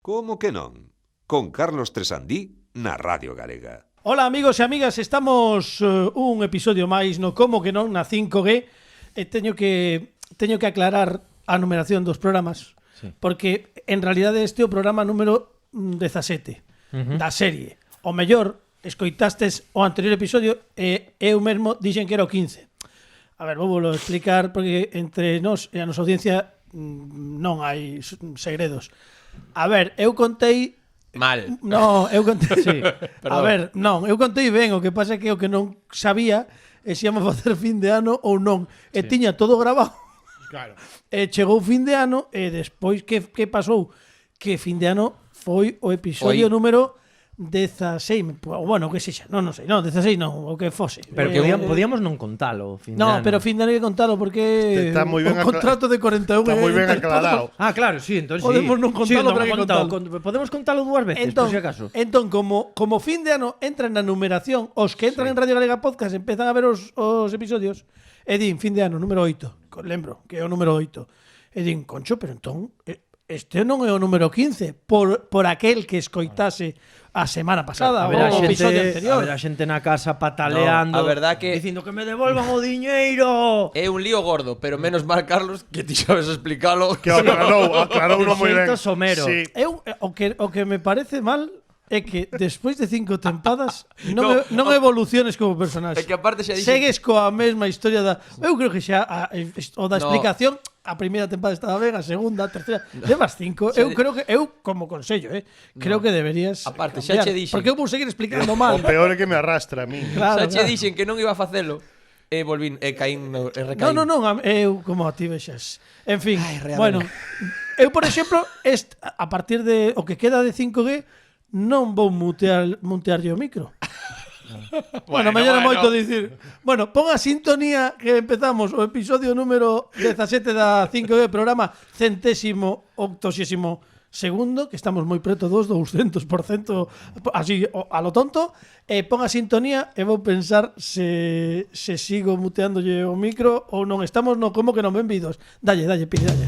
Como que non? Con Carlos Tresandí na Radio Galega. Hola amigos e amigas, estamos un episodio máis no Como que non na 5G e teño que aclarar a numeración dos programas, sí. Porque en realidade este é o programa número 17 da serie. O mellor, escoitastes o anterior episodio e eu mesmo dixen que era o 15. A ver, vou explicar porque entre nós e a nosa audiencia non hai segredos. A ver, eu contei mal. No, eu contei. Sí, a ver, non, eu contei ben, o que pasa é que o que non sabía é se íamos facer fin de ano ou non. E sí. Tiña todo grabado. Claro. E chegou fin de ano e despois que pasou? Que fin de ano foi o episodio número 16, bueno, que sexa, non sei, non, 16 non, o que fose. Pero podíamos non contalo, fin de no, ano. Pero fin de ano hai que contalo porque está moi ben o contrato de 41 está moi ben aclarado. Ah, claro, sí, entonces podemos non contalo, sí, pero hai que contalo. Podemos contalo dúas veces, por si acaso. Entón, como fin de ano entran na numeración, os que entran en Radio Galega Podcast empezan a ver os episodios e din, fin de ano, número 8, lembro que é o número 8. E din, concho, pero entón este non é o número 15 por aquel que escoitase a semana pasada, o episodio anterior. A ver a xente na casa pataleando, no, a verdad que dicindo que me devolvan o diñeiro. É un lío gordo, pero menos mal, Carlos, que ti sabes explicalo. Que aclarou non moi ben. Somero. Sí. Eu o que me parece mal é que despois de 5 tempadas non evoluciones como personaxe. É que aparte xa dixen... Segues coa mesma historia da... Eu creo que xa o da explicación a primeira tempada estaba ben, a segunda, a terceira, levas 5. Eu creo que como consello, creo que deberías aparte, cambiar, xa che dixen. porque eu vou seguir explicando mal. O peor é que me arrastra a mí. Claro, xa che dixen que non iba a facelo. E volvín, caín, recaín. Non, eu como a ti vexas. En fin, bueno, eu por exemplo, a partir de o que queda de 5G non vou mutearlle o micro. Bueno, mellor é moito dicir. Bueno, pon a sintonía que empezamos o episodio número 17 da 5G, programa 182º, que estamos moi preto dos 200%, así a lo tonto. Pon a sintonía e vou pensar se sigo muteándolle o micro ou non. Estamos no Como que non benvidos. Dalle, Pili, dalle.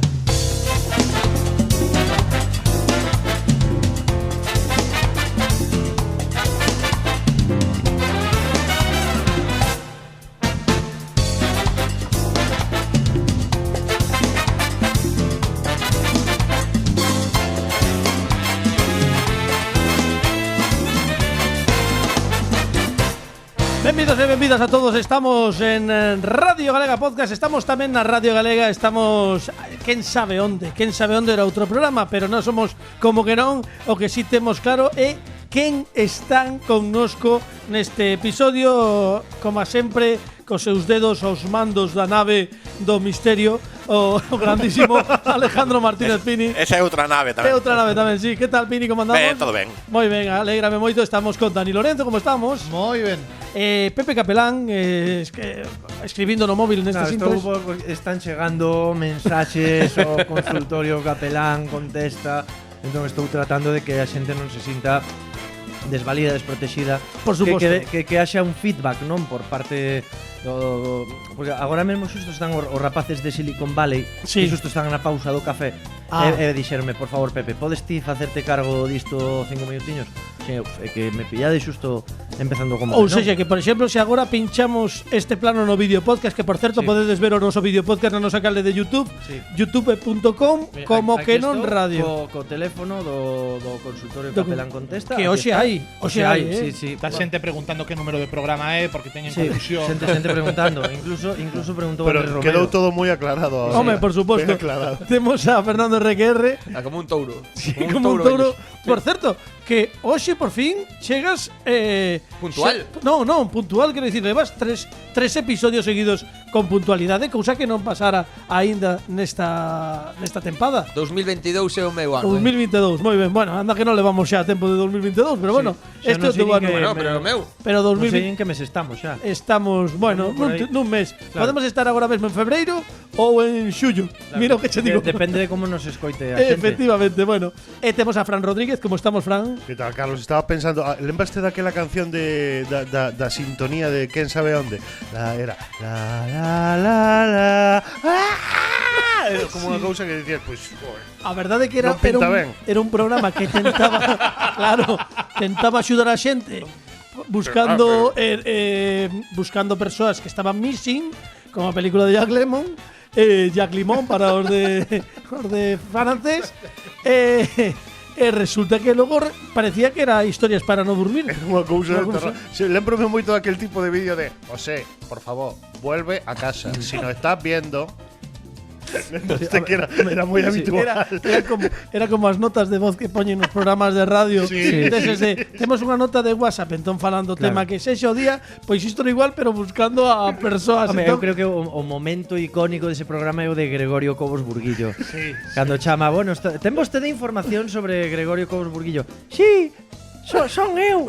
Benvidos e benvidas a todos. Estamos en Radio Galega Podcast. Estamos tamén na Radio Galega. Estamos, quen sabe onde era outro programa, pero non somos como que non. O que sí temos claro é quen están connosco neste episodio, como sempre, cos seus dedos aos mandos da nave do misterio, o grandísimo Alejandro Martínez Pini. Esa é outra nave tamén. É outra nave tamén, sí. Que tal, Pini, como andamos? Ben, todo ben. Moi ben, alégrame moito. Estamos con Dani Lorenzo, como estamos? Moi ben. Pepe Capelán, escribindo no móvil nestes intres. Están chegando mensaxes ao consultorio Capelán, contesta. Entón estou tratando de que a xente non se sinta desvalida, desprotexida. Por suposto. Que haxa un feedback, non? Por parte porque agora mesmo xusto están os rapaces de Silicon Valley, sí. Que xusto están na pausa do café. E dixerme, por favor, Pepe, podes ti facerte cargo disto 5 minutiños? É que me pillade xusto empezando como. Ou seja, que por exemplo, se agora pinchamos este plano no vídeo podcast, que por certo podedes ver o noso vídeo podcast na nosa canle de YouTube, youtube.com como que non radio. Co teléfono do consultorio Capelán contesta. Que hoxe hai, sí. Está xente preguntando que número de programa é porque teñen confusión. Xente preguntando, incluso preguntou pero Andrés Romero. Quedou todo moi aclarado ahora. Home, por suposto. Temos a Fernando RQR. Como un touro. Sí, como un touro. Por certo, que hoxe por fin chegas puntual. Non, puntual, quero dicir, levas tres episodios seguidos con puntualidade, cousa que non pasara aínda nesta tempada. 2022 é o meu ano. 2022, moi ben. Bueno, anda que non levamos xa tempo de 2022, pero bueno, este é o teu ano. Bueno, pero o meu. Pero 2020 non sei en que mes estamos xa. Estamos, bueno, nun mes. Claro. Podemos estar agora mesmo en febreiro ou en xullo. Claro. Mira o que che digo. Depende de como nos escoite a xente. Efectivamente, bueno. E temos a Fran Rodríguez, como estamos, Fran? Que tal, Carlos? Estaba pensando, lembraste daquela canción da sintonía de Quen sabe onde? Era la la la la. Como unha cousa que dicías, pois, A verdade é que era, Non pinta ben. era un programa que tentaba, claro, tentaba axudar a xente buscando buscando persoas que estaban missing, como a película de Jack Lemmon, Jack Limón para os de francés. Resulta que logo parecía que era historias para no dormir. é unha cousa de terror. Lembrome moito daquel tipo de vídeo de José, por favor, vuelve a casa. Si nos estás viendo. Este que era moi habitual. Era como as notas de voz que poñen nos programas de radio. Sí. Entonces, temos unha nota de WhatsApp, entón falando tema que sexa o día, pois isto era igual, pero buscando a persoas. Home, entón, eu creo que o momento icónico dese programa é o de Gregorio Cobos Burguillo. Sí. Cando chama, bueno, ten vostede información sobre Gregorio Cobos Burguillo? Sí, son eu.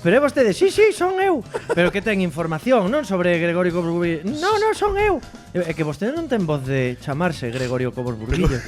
Pero é vostede, sí, son eu. Pero que ten información, non? Sobre Gregorio Cobos Burguillo. Non, son eu. É que vostede non ten voz de chamarse Gregorio Cobos Burguillo.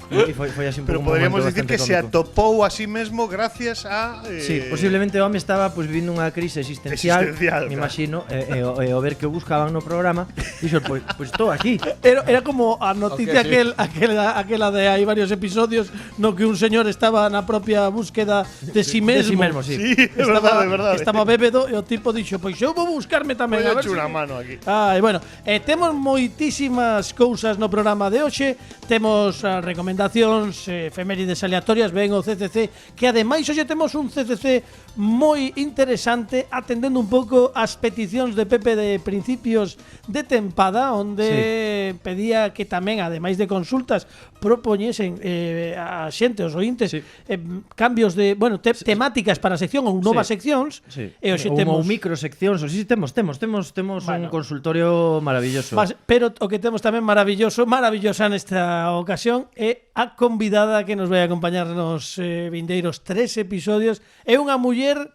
E foi así un Pero pouco podríamos momento decir bastante que se cómico. atopou a sí mesmo gracias a Sí, posiblemente o home estaba vivindo unha crise existencial, Existencial, me claro. imagino, e ao ver que o buscaban no programa, dixo, pois estou aquí. Era como a noticia aquela de hai varios episodios no que un señor estaba na propia búsqueda de si mesmo. De si mesmo, sí. Sí, é verdade, é verdade. Estaba bébedo e o tipo dixo, pois eu vou buscarme tamén. Voy a ver echar se- unha mano aquí. Bueno, temos moitísimas cousas no programa de hoxe. Temos recomendacións, efemérides aleatorias, ven o CCC, que ademais hoxe temos un CCC moi interesante, atendendo un pouco as peticións de Pepe de principios de tempada, onde pedía que tamén, ademais de consultas, propoñesen a xente, os ointes, cambios de, temáticas para a sección ou novas seccións. Sí. E hoxe Ou temos microseccións, ou si temos un consultorio maravilloso. Pero o que temos tamén maravillosa nesta ocasión é a convidada que nos vai acompañar nos vindeiros 3 episodios. É unha muller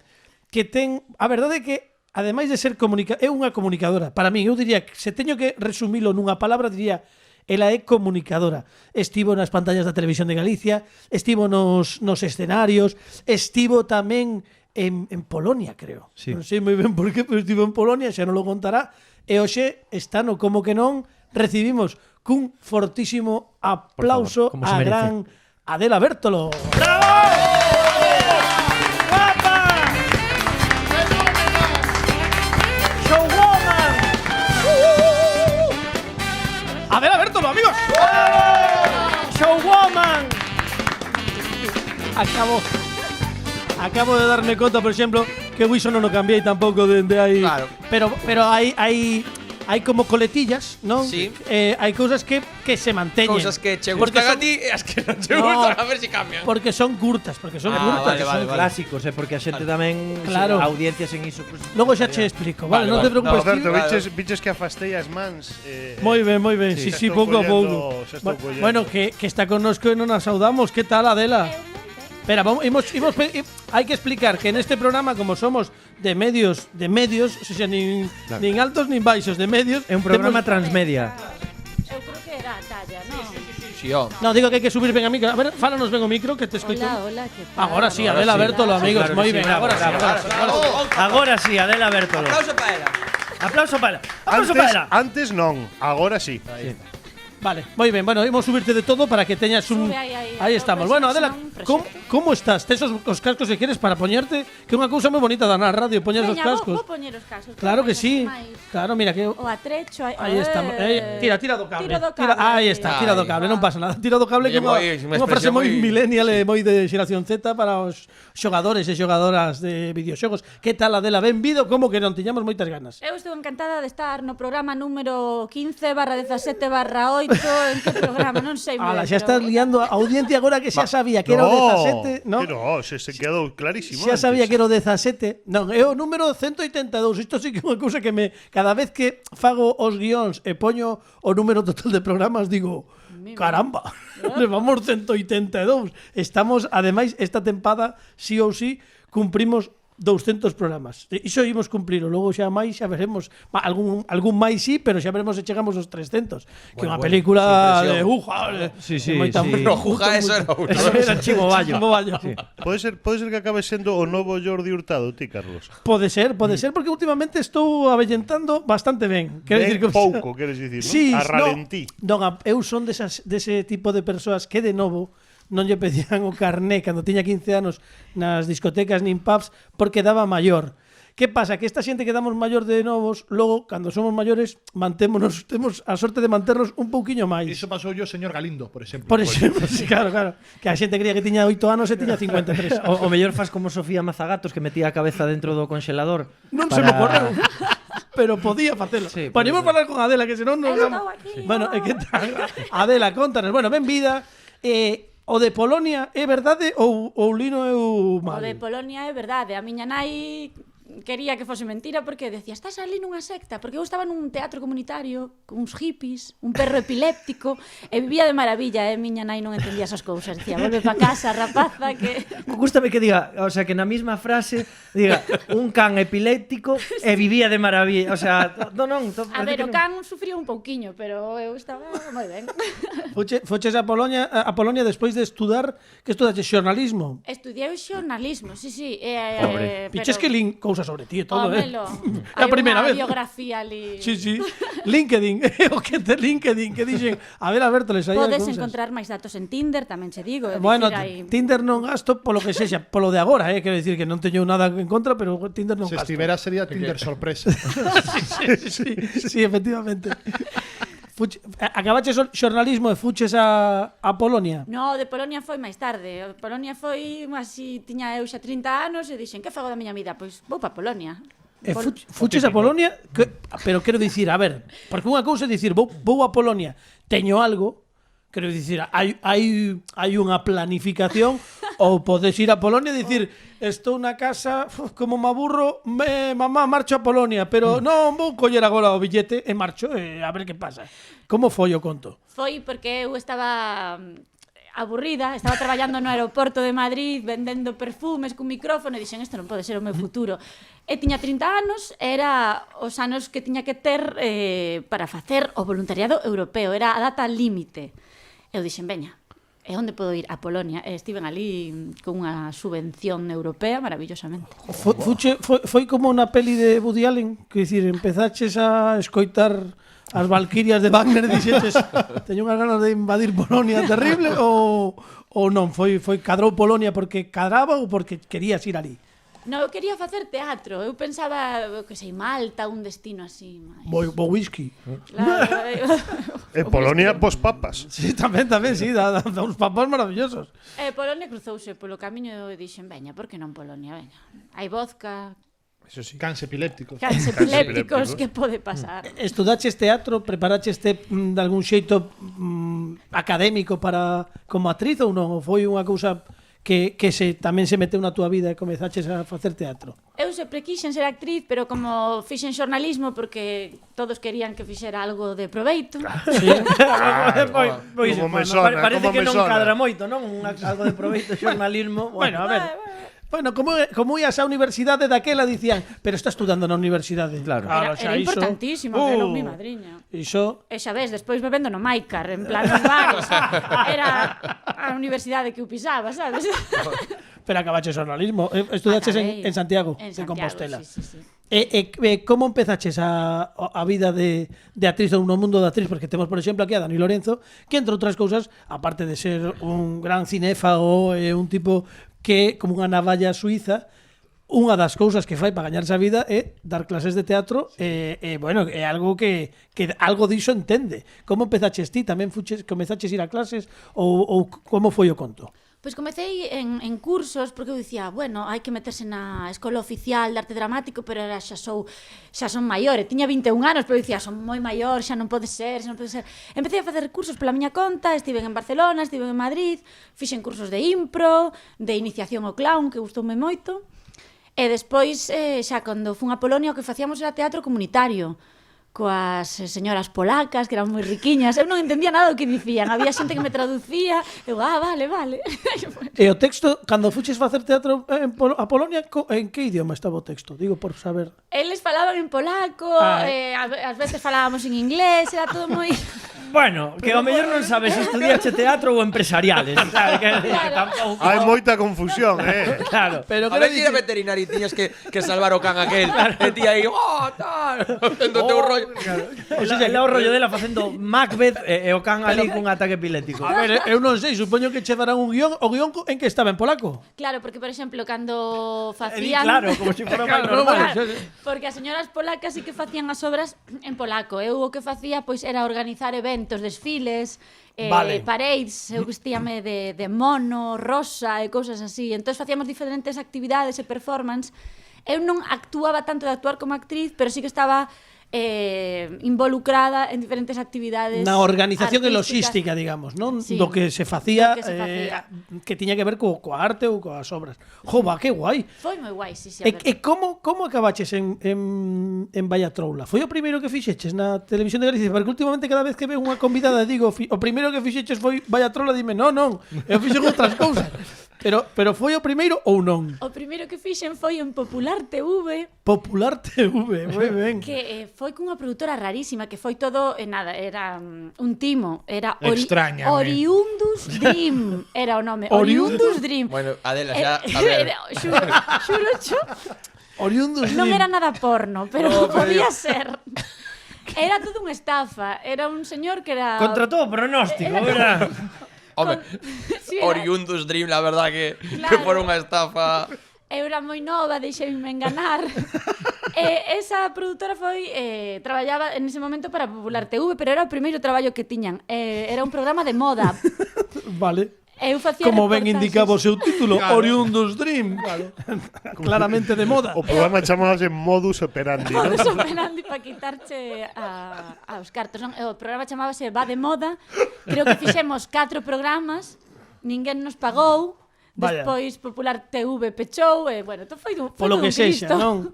que ten, a verdade é que ademais de ser é unha comunicadora. Para mí, eu diría que se teño que resumilo nunha palabra, diría ela é comunicadora. Estivo nas pantallas da Televisión de Galicia, estivo nos escenarios, estivo tamén en Polonia, creo. Sí. Non sei moi ben por qué, pero estivo en Polonia, xa non lo contará. E hoxe está no Como que non. Recibimos cun fortísimo aplauso Por favor, como se a merece. gran Adela Bertolo. Adela Bertolo, amigos. Showwoman. Acabo de darme conta, por exemplo, que o iso non o cambiei tampouco dende aí. Claro. Pero hai como coletillas, non? Sí. Hai cousas que se manteñen. Cousas que che Porque gustan a son- ti e as que non che No, gustan, a ver se cambian. Porque son curtas, vale, son Clásicos, porque a xente tamén, Claro. audiencias en iso, pues, Logo xa che explico, vale, non te preocupes. Roberto, tío. biches que afastei as mans. Moi ben, sí, xa pouco a estou pouco. collendo, xa estou collendo. Bueno, que está connosco e non a saudamos. Que tal, Adela? Espera, hai que explicar que neste programa, como somos de medios, o sea, nin altos nin baixos, de medios. é un programa transmedia. Eu creo que era a talla, non? Si, ó. No, digo que hai que subir ben a micro. A ver, fálanos ben o micro que te escoito. Hola, que tal? Agora sí, Adela Bertolo, amigos, Claro que moi sí, ben. bravo, Agora sí, bravo, agora sí. Agora sí, Adela Bertolo. Aplauso para ela. Aplauso para ela. Aplauso para ela. Antes non, agora sí. Vale, moi ben. Bueno, imos subirte de todo para que teñas un... Sube aí, Aí estamos. Bueno, Adela, como estás? Tes os cascos que queres para poñerte? Que é unha cousa moi bonita da na radio, poñer os Veña, cascos. vou poñer os cascos. Claro que Máis, sí. máis. Claro, mira que... O atrecho. Aí estamos. Tira do cable. Tiro do cable. Aí está, tira do cable, non pasa nada. Tira do cable que é unha frase moi millennial e moi de xeración Z para os xogadores e xogadoras de videoxogos. Que tal, Adela? Benvido, como que non tiñamos moitas ganas. Eu estou encantada de estar no programa número 15/17/8. En que programa? Non sei moi Ala, ben, xa estás pero- liando a audiencia agora que xa sabía que era o 17, no, non? se quedou clarísimo. Xa antes. sabía que era o 17. Non, é o número 182. Isto sí que é unha cousa que me cada vez que fago os guións e poño o número total de programas digo, caramba, levamos 182. Estamos, ademais, esta tempada sí ou sí cumprimos 200 programas. Iso imos cumplilo, logo xa máis xa veremos, algún máis sí, pero xa veremos se chegamos aos 300, que unha película de Sí, moita sí. Pero Juga eso era uno. Eso era Chivo Bayo. Sí. Pode ser que acabe sendo o novo Jordi Hurtado, ti, Carlos. Pode ser, porque últimamente estou avellentando bastante ben. Quero dicir que pouco, queres dicir, non? Sí, A ralentí. Eu son dese tipo de persoas que de novo non lle pedían o carné cando tiña 15 anos nas discotecas nin pubs porque daba maior. Que pasa? Que esta xente que damos maior de novos, logo, cando somos maiores, temos a sorte de manternos un pouquiño máis. Iso pasou yo, señor Galindo, por exemplo. Por exemplo, sí, claro. Que a xente creía que tiña 8 anos e tiña 53. O mellor fas como Sofía Mazagatos, que metía a cabeza dentro do conxelador. Non se me ocorreu. Pero podía facelo. Sí, Bueno, imos falar con Adela, que senón non... Estou aquí. Bueno, que tal? Adela, contanos. Bueno, ben vida. O de Polonia é verdade ou Lino é o O mal? de Polonia é verdade. A miña nai quería que fose mentira porque decía, estás ali nunha secta, porque eu estaba nun teatro comunitario con uns hippies, un perro epiléptico e vivía de maravilla, miña nai non entendía esas cousas, decía, volve pa casa, rapaza, que... Gústame que diga, o sea, que na mesma frase diga un can epiléptico e vivía de maravilla, o sea, non. A ver, o can sufría un pouquiño, pero eu estaba moi ben. Foches a Polonia despois de estudar, que estudaches xornalismo. Estudiei xornalismo, sí. Piches que lin cousas sobre ti e todo, Homelo, É a primeira vez. hai unha biografía ali. Sí. LinkedIn, o que te LinkedIn, que dixen, a ver, toles aí. Podes encontrar máis datos en Tinder, tamén che digo. Bueno, dicir, Tinder non gasto polo que sexa, polo de agora, quero dicir que non teño nada en contra, pero Tinder non Se gasto. estivera sería Tinder sorpresa. sí, efectivamente. Acabaches xornalismo e fuches a Polonia? No, de Polonia foi máis tarde. Polonia foi, así, tiña eu xa 30 anos e dixen, que fago da miña vida? Pois vou pa Polonia. E fuches a Polonia, pero quero dicir, a ver, porque unha cousa é dicir, vou a Polonia, teño algo, quero dicir, hai unha planificación ou podes ir a Polonia e dicir, estou na casa, como me aburro, mamá, marcho a Polonia, pero non vou coller agora o billete e marcho, a ver que pasa. Como foi o conto? Foi porque eu estaba aburrida, estaba traballando no aeroporto de Madrid vendendo perfumes cun micrófono e dixen, isto non pode ser o meu futuro. E tiña 30 anos, era os anos que tiña que ter para facer o voluntariado europeo, era a data límite. Eu dixen, veña, e onde podo ir? A Polonia. E estiven ali con unha subvención europea maravillosamente. Foi como na peli de Woody Allen, que dicir, empezaches a escoitar as Valquirias de Wagner e dixeches, teño unhas ganas de invadir Polonia terrible ou non? Foi cadrou Polonia porque cadraba ou porque querías ir ali? No, eu quería facer teatro. Eu pensaba, que sei, Malta, un destino así. Bo whisky. Claro, En Polonia, vos papas. Sí, tamén, sí, dá uns papas maravillosos. Polonia cruzouse polo camiño e dixen, veña, por que non Polonia? Veña. Hai vodka, Eso sí. Cans epilépticos. cans epilépticos, que pode pasar? Estudaches teatro, preparaches de algún xeito académico para como actriz ou non? Ou foi unha cousa que tamén se meteu na túa vida e comezaches a facer teatro? Eu sempre quixen ser actriz, pero como fixen xornalismo porque todos querían que fixera algo de proveito. Pois, Como me sona, parece como que me non sona. cadra moito, non? Algo de proveito xornalismo. Bueno, a ver. Bueno, como ías á universidade daquela dicían, pero está estudando na universidade. Claro. Era importantísimo, que era mi madriña. Iso E xa ves, despois bebendo no Maicar, en plan nos bares. Era a universidade que eu pisaba, sabes? pero acabaches xornalismo. Estudaches Acabei en Santiago, en de Santiago, Compostela. sí. Como empezaches a vida de actriz ou no mundo de actriz? Porque temos, por exemplo, aquí a Dani Lorenzo, que, entre outras cousas, aparte de ser un gran cinéfago e un tipo que, como unha navalla suiza, unha das cousas que fai para gañarse a vida é dar clases de teatro bueno, é algo que algo diso entende. Como empezaches ti? Tamén comezaches a ir a clases ou como foi o conto? Pois comecei en cursos porque eu dicía, bueno, hai que meterse na Escola Oficial de Arte Dramático, pero era xa son maior, tiña 21 anos, pero eu dicía, son moi maior, xa non pode ser. Empecé a facer cursos pola miña conta, estiven en Barcelona, estiven en Madrid, fixen cursos de impro, de iniciación ao clown, que gustoume moito, e despois, xa cando fun a Polonia, o que facíamos era teatro comunitario, coas señoras polacas, que eran moi riquiñas. Eu non entendía nada do que dicían. Había xente que me traducía. Eu, vale. E o texto, cando fuches facer teatro a Polonia, en que idioma estaba o texto? Digo, por saber. Eles falaban en polaco, ás veces falábamos en inglés, era todo moi... Bueno, que ao mellor non sabes se estudiache teatro ou empresariales, sabe? Que tampouco... Hai moita confusión, Claro. Pero A ver si era veterinario e tiñas que salvar o can aquel. E ti aí, tal, facendo teu rollo. O rollo dela facendo Macbeth e o can ali cun ataque epiléptico. A ver, eu non sei, supoño que che darán un guión, o guión en que estaba en polaco. Claro, porque, por exemplo, cando facían... Claro, como se fora máis normal. Porque as señoras polacas sí que facían as obras en polaco. Eu o que facía, pois, era organizar eventos, desfiles, Vale. parades, eu vestíame de mono, rosa e cousas así. Entón facíamos diferentes actividades e performance. Eu non actuaba tanto de actuar como actriz, pero sí que estaba involucrada en diferentes actividades Na organización e artísticas. logística, digamos, non? Sí. Do que se facía, Do que se facía. que tiña que ver coa arte ou coas obras. Jova, que guai. Foi moi guai, sí, a E verdade. como acabaches en Vallatroula? Foi o primeiro que fixeches na televisión de Galicia? Porque últimamente cada vez que veo unha convidada digo, o primeiro que fixeches foi Vallatroula, dime, non, eu fixen outras cousas. Pero foi o primeiro ou non? O primeiro que fixen foi en Popular TV, Popular TV, moi ben. que foi cunha produtora rarísima, que foi todo, nada, era un timo, era Extrañame. Oriundus Dream, era o nome, Oriundus Dream. Bueno, Adela, xa, a ver. Xurocho, Oriundos non Dream. era nada porno, pero No, pero podía ser. Era todo unha estafa, era un señor que era... Contra todo pronóstico, verdad? Home, Sí, era- Oriundus Dream, la verdad que Claro. for unha estafa. Eu era moi nova, deixeime enganar. Esa produtora foi traballaba en ese momento para Popular TV, pero era o primeiro traballo que tiñan. Era un programa de moda. Vale. Eu facía Como ben reportaxes. indicaba o seu título, Oriundos Dream. Claramente de moda. O programa chamábase Modus Operandi, non? Modus operandi para quitarche aos cartos. Non? O programa chamábase Va de Moda. Creo que fixemos 4 programas, ninguén nos pagou. Vaya. Despois Popular TV pechou e, bueno, foi Polo todo que un sexa, Cristo.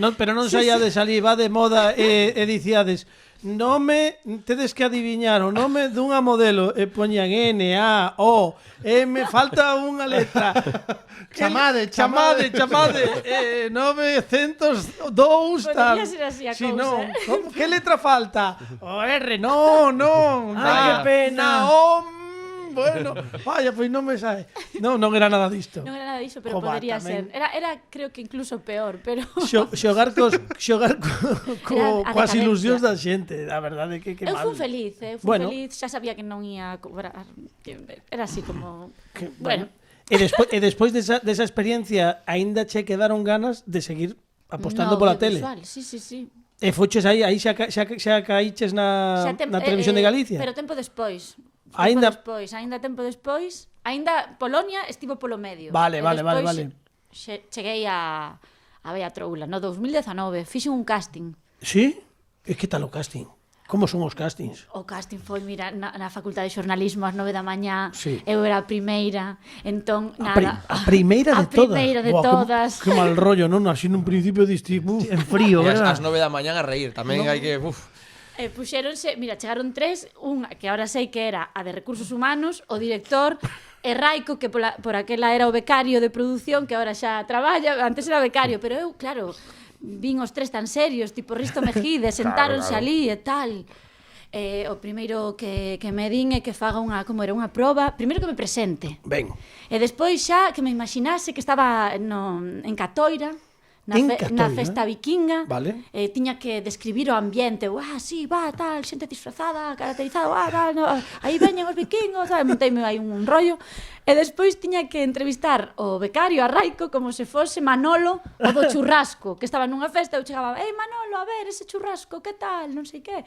non, pero non saía de salir, va de moda e diciades, nome, tedes que adiviñar o nome dunha modelo e poñan N, A, O, M, falta unha letra. Chamade. 902 tal. Podería ser así a Sí, cousa, non. eh. Como, que letra falta? O R, non. Ai, que pena. Bueno, vaya, pois non me sae. Non era nada disto. Non era nada diso, pero Jova, podería tamén. ser. Era creo que incluso peor, pero Xogar coas decadencia. ilusións da xente, a verdade que eu mal. fui feliz, Bueno. feliz, xa sabía que non ia cobrar. Era así como Bueno. E despois desa experiencia aínda che quedaron ganas de seguir apostando no, pola tele. audiovisual, sí. E foches aí xa caíches na televisión de Galicia. Pero tempo despois. Aínda- Tempo despois, aínda Polonia estivo polo medio. Vale. E despois cheguei a Vallatroula no 2019, fixen un casting. Sí? E que tal o casting? Como son os castings? O casting foi, mira, na Facultade de Xornalismo ás 9 da mañá, Sí. eu era a primeira, entón, A nada. primeira de todas. A primeira de Buah, todas. Que mal rollo, non? Así nun principio diste, En frío, E verdad? ás 9 da mañán a reír, tamén hai que, Puxéronse, mira, chegaron 3, unha que ahora sei que era a de Recursos Humanos, o director, e Raico, que por aquela era o becario de produción, que ahora xa traballa, antes era becario, pero eu, claro, vin os 3 tan serios, tipo Risto Mejide, sentáronse ali e tal. O primeiro que me din é que faga unha proba, primeiro que me presente. Ben. E despois xa que me imaginase que estaba en Catoira, na Catoira? festa vikinga. Vale. Tiña que describir o ambiente. Sí, tal, xente disfrazada, caracterizada, tal, no, aí veñen os vikingos, tal, monteime aí un rollo. E despois tiña que entrevistar o becario, a Raico, como se fose Manolo, o do churrasco, que estaba nunha festa, eu chegaba, Manolo, a ver, ese churrasco, que tal, non sei que.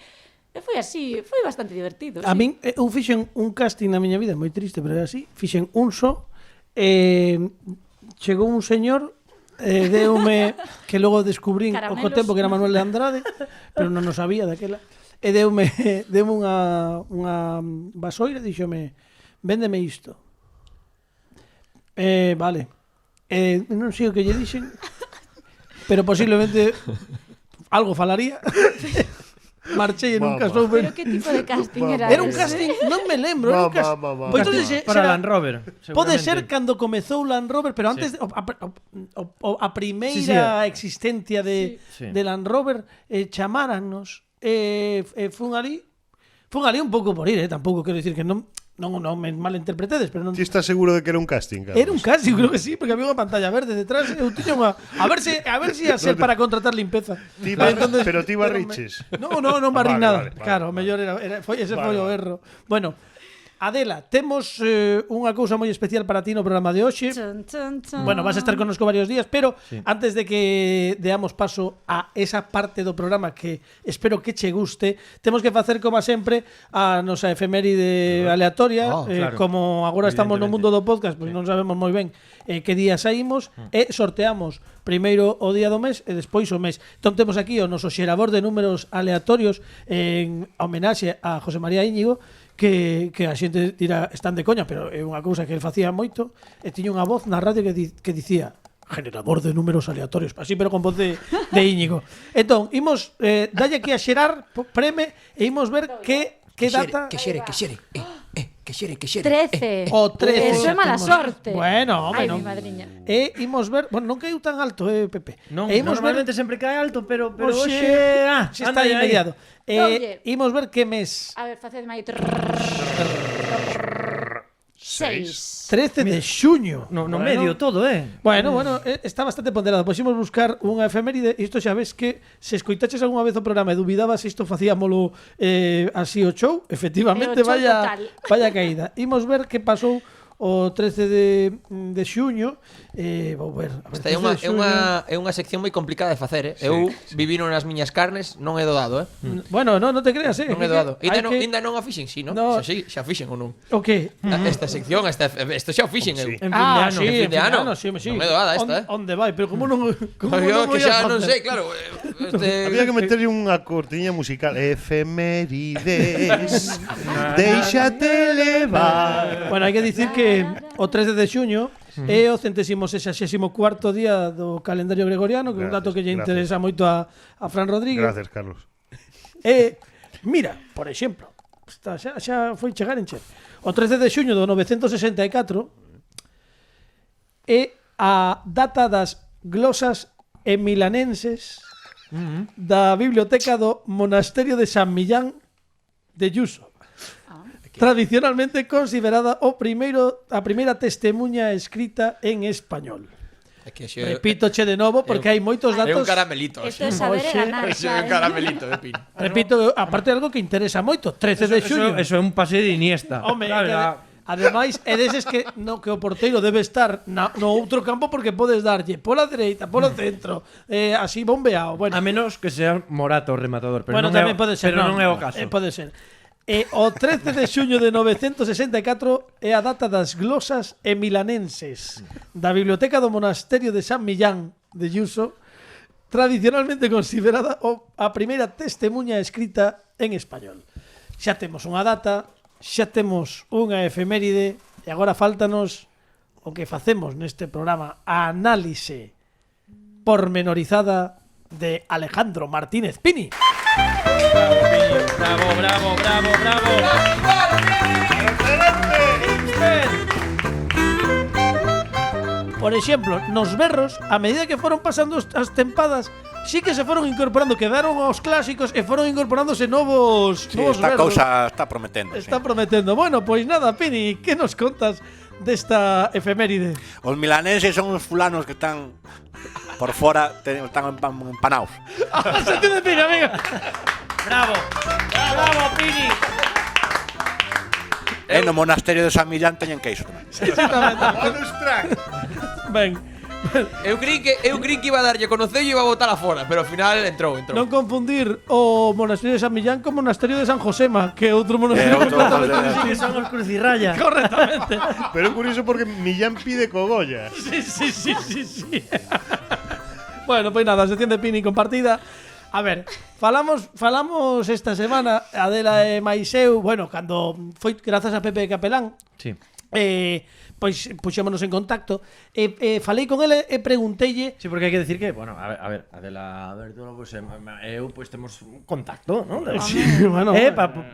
E foi así, foi bastante divertido. A sí. min, eu fixen un casting na miña vida, moi triste, pero é así. Fixen un só, chegou un señor, deume, que logo descubrín o Caramelos. tempo que era Manuel de Andrade, pero non o sabía daquela, e deume unha vasoira, díxome, véndeme isto. Vale. Non sei o que lle dixen, pero posiblemente algo falaría. marchei e nunca Mamá. souben. Pero que tipo de casting era Era un ese? casting, non me lembro, era un casting. Mamá. Pois entonces Para será- Land Rover. Pode seguramente. ser cando comezou Land Rover, pero antes a primeira existencia de, Sí. de Land Rover chamárannos fun ali un pouco por ir, tampouco quero dicir que non me malinterpretedes, pero non Ti estás seguro de que era un casting, Carlos? era un casting, creo que sí, porque había unha pantalla verde detrás, eu tiña unha a ver se a ser para contratar limpeza. Ti pero ti pero barriches. Non barrí Vale, nada. vale, Claro, vale. mellor ese foi o erro. Bueno, Adela, temos unha cousa moi especial para ti no programa de hoxe. Chun, chun, chun. Bueno, vas a estar connosco varios días, pero antes de que deamos paso a esa parte do programa que espero que che guste, temos que facer, como sempre, a nosa efeméride aleatoria. claro. Como agora estamos no mundo do podcast, pois non sabemos moi ben que día saímos, e sorteamos primeiro o día do mes e despois o mes. Entón temos aquí o noso xerador de números aleatorios en homenaxe a José María Íñigo, que a xente dirá están de coña, pero é unha cousa que el facía moito, e tiña unha voz na radio que dicía generador de números aleatorios, así pero con voz de Íñigo. Entón, imos dalle aquí a xerar, preme, e imos ver que data... Que xere. Que xere. 13. O 13. Eso é mala Temos- sorte. Bueno, home, Ai, non. mi madriña. E imos ver, bueno, non caiu tan alto, Pepe. Non, E imos normalmente sempre cae alto, pero Oxe, hoxe está aí mediado. Oye. Imos ver que mes. A ver, facedme aí. 6. 13 de xuño. No Bueno. medio todo, Bueno, está bastante ponderado. Pois imos buscar unha efeméride. Isto xa ves que se escoitaches algunha vez o programa e dubidabas se isto facíamolo así o show, efectivamente, É o show total. vaya caída. Imos ver que pasou o 13 de xuño. Vou ver. A ver, Esta é 13 de é unha sección moi complicada de facer, Eu vivino nas miñas carnes, non é dodado, Bueno, non te creas, Non é doado. Hai que- Ainda non a fixen, sí, non? No. Xa fixen ou non? O que? Esta sección, isto xa o fixen eu. En fin de ano. Sí, En fin de ano. sí. Non é doada esta, Onde vai? Pero como non Yo non que o ia xa non facer? sei, claro. Había que meterlle unha cortiña musical. Efemérides, déixate levar. Bueno, hai que dicir que o 13 de xuño é o 164º día do calendario gregoriano, que é un dato que lle Gracias. interesa moito a Fran Rodríguez. Gracias, Carlos. Mira, por exemplo, xa foi chegar en Che. O 13 de xuño do 964 é a data das glosas emilanenses da biblioteca do Monasterio de San Millán de Yuso. Tradicionalmente considerada a primeira testemunha escrita en español. Repítoche de novo porque hai moitos É un datos. caramelito. Esto é saber e Oxe, ganar. É un caramelito de pin. Repito, aparte de algo que interesa moito, 13 de xuño. Eso é un pase de Iniesta. Home, Claro, ademais, é deses que o porteiro debe estar no outro campo porque podes darlle pola dereita, polo centro, así bombeado. Bueno, a menos que sea Morata o rematador, pero bueno, non é tamén pode ser, pero non é o caso. Pode ser. O 13 de xuño de 964 é a data das glosas emilanenses da Biblioteca do Monasterio de San Millán de Yuso, tradicionalmente considerada a primeira testemunha escrita en español. Xa temos unha data, xa temos unha efeméride e agora faltanos o que facemos neste programa, a análise pormenorizada de Alejandro Martínez Pini. Bravo, bravo, bravo, bravo. Por exemplo, nos berros, a medida que foron pasando as tempadas, sí que se foron incorporando, quedaron aos clásicos e foron incorporándose novos Esta berros. cousa está prometendo. Está prometendo. Bueno, pois nada, Pini, que nos contas desta efeméride? Os milaneses son os fulanos que están por fora, están empanados. Se te Pini, amiga. Bravo. Bravo, Pini. E no monasterio de San Millán teñen queixo tamén. Bonus track. Ben, Eu creí que iba a darlle conocer e iba a botar afora, pero ao final entrou. non confundir o monasterio de San Millán con o monasterio de San Josema, que é outro monasterio outro completamente monasterio. Que distinto. son os crucirrayas. Correctamente. Pero é curioso porque Millán pide cogollas. Sí. Bueno, pois nada, sección de Pini compartida. A ver, falamos esta semana, Adela e mais eu, bueno, cando foi grazas a Pepe Capelán, Sí. Pois puxémonos en contacto falei con ele e pregunteille. Sí, porque hai que decir que, bueno, a ver, Adela Bertolo, pues, eu pues temos un contacto, non? Sí, bueno,